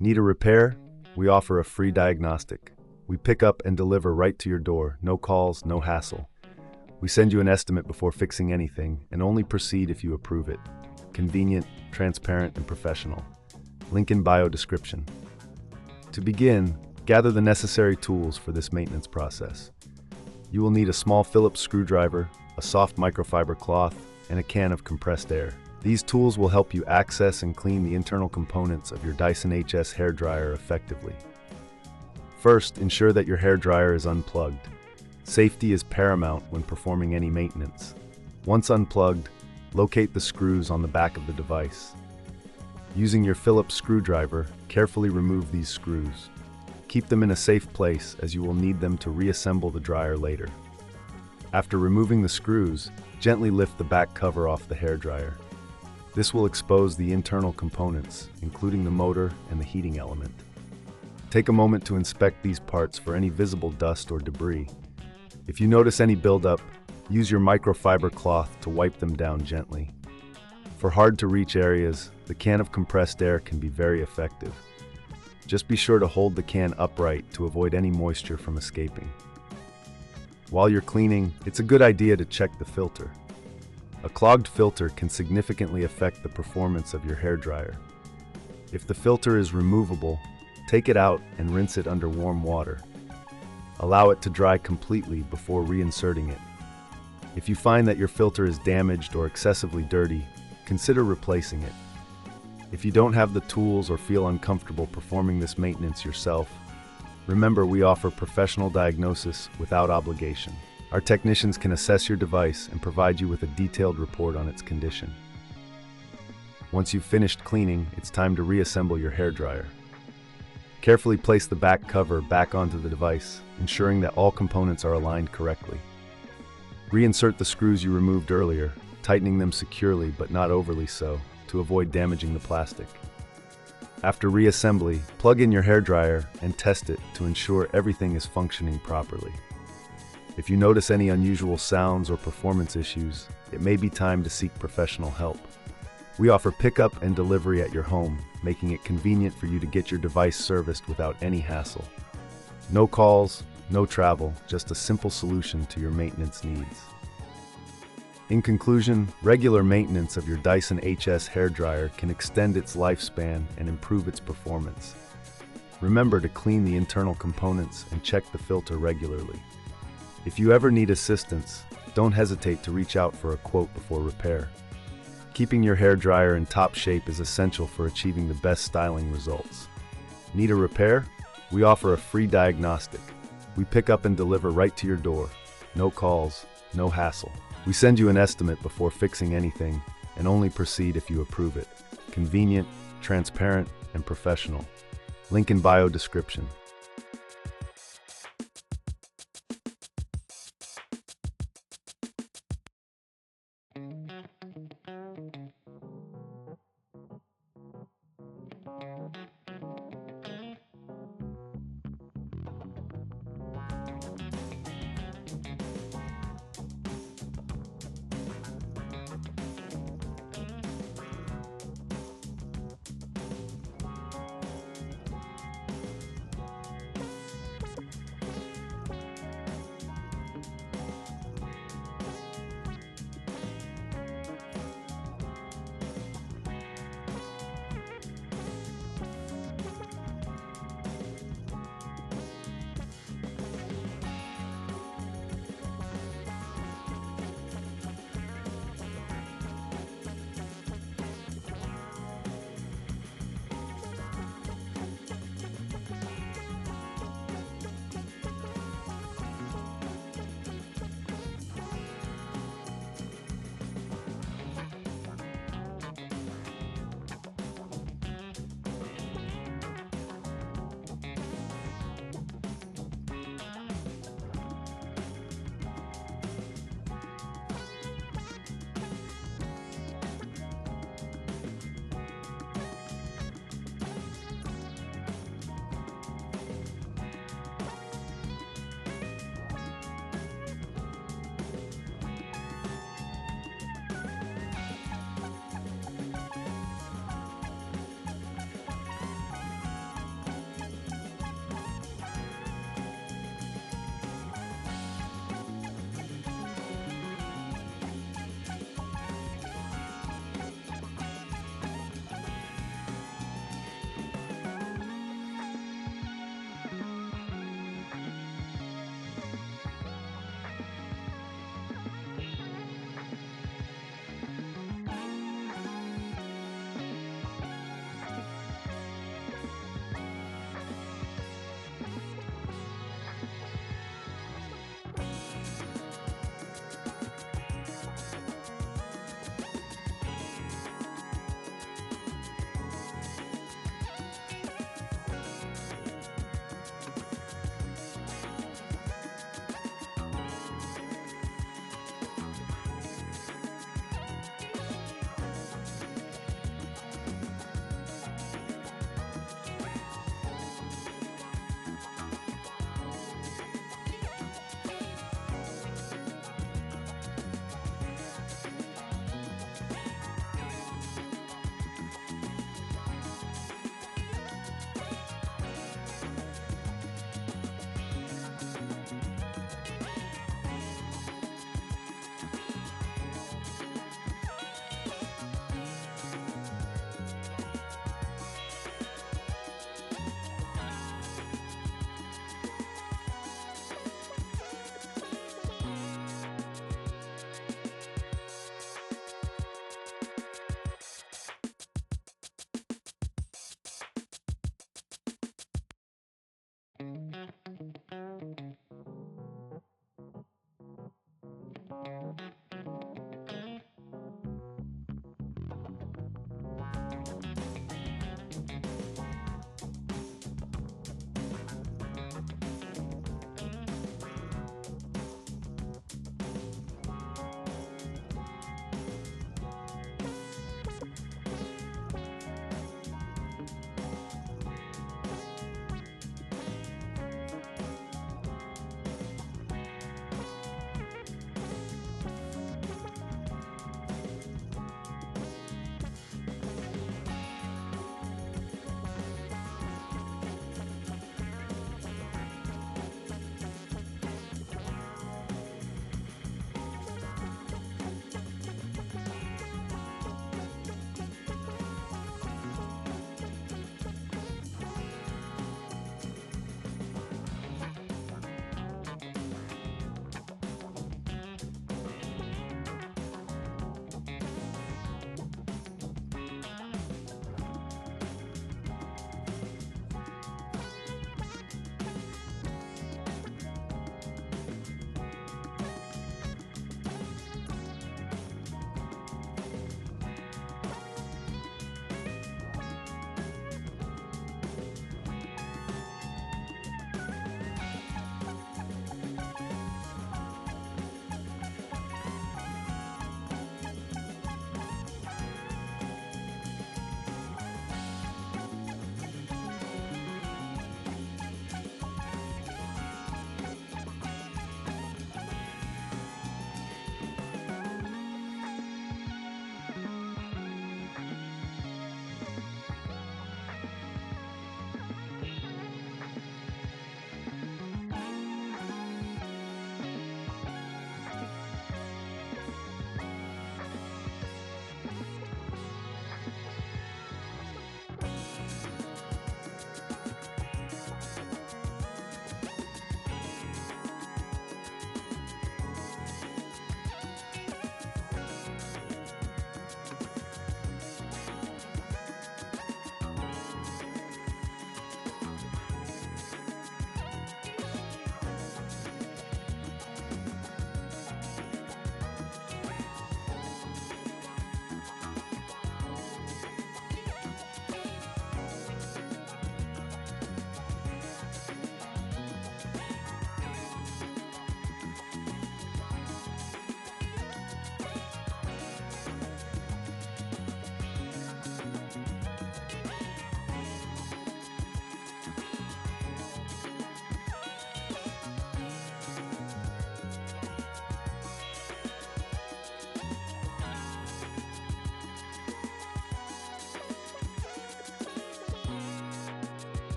Need a repair? We offer a free diagnostic. We pick up and deliver right to your door, no calls, no hassle. We send you an estimate before fixing anything and only proceed if you approve it. Convenient, transparent, and professional. Link in bio description. To begin, gather the necessary tools for this maintenance process. You will need a small Phillips screwdriver, a soft microfiber cloth, and a can of compressed air. These tools will help you access and clean the internal components of your Dyson HS hairdryer effectively. First, ensure that your hairdryer is unplugged. Safety is paramount when performing any maintenance. Once unplugged, locate the screws on the back of the device. Using your Phillips screwdriver, carefully remove these screws. Keep them in a safe place as you will need them to reassemble the dryer later. After removing the screws, gently lift the back cover off the hairdryer. This will expose the internal components, including the motor and the heating element. Take a moment to inspect these parts for any visible dust or debris. If you notice any buildup, use your microfiber cloth to wipe them down gently. For hard-to-reach areas, the can of compressed air can be very effective. Just be sure to hold the can upright to avoid any moisture from escaping. While you're cleaning, it's a good idea to check the filter. A clogged filter can significantly affect the performance of your hairdryer. If the filter is removable, take it out and rinse it under warm water. Allow it to dry completely before reinserting it. If you find that your filter is damaged or excessively dirty, consider replacing it. If you don't have the tools or feel uncomfortable performing this maintenance yourself, remember we offer professional diagnosis without obligation. Our technicians can assess your device and provide you with a detailed report on its condition. Once you've finished cleaning, it's time to reassemble your hairdryer. Carefully place the back cover back onto the device, ensuring that all components are aligned correctly. Reinsert the screws you removed earlier, tightening them securely but not overly so, to avoid damaging the plastic. After reassembly, plug in your hairdryer and test it to ensure everything is functioning properly. If you notice any unusual sounds or performance issues, it may be time to seek professional help. We offer pickup and delivery at your home, making it convenient for you to get your device serviced without any hassle. No calls, no travel, just a simple solution to your maintenance needs. In conclusion, regular maintenance of your Dyson HS hairdryer can extend its lifespan and improve its performance. Remember to clean the internal components and check the filter regularly. If you ever need assistance, don't hesitate to reach out for a quote before repair. Keeping your hairdryer in top shape is essential for achieving the best styling results. Need a repair? We offer a free diagnostic. We pick up and deliver right to your door. No calls, no hassle. We send you an estimate before fixing anything and only proceed if you approve it. Convenient, transparent, and professional. Link in bio description.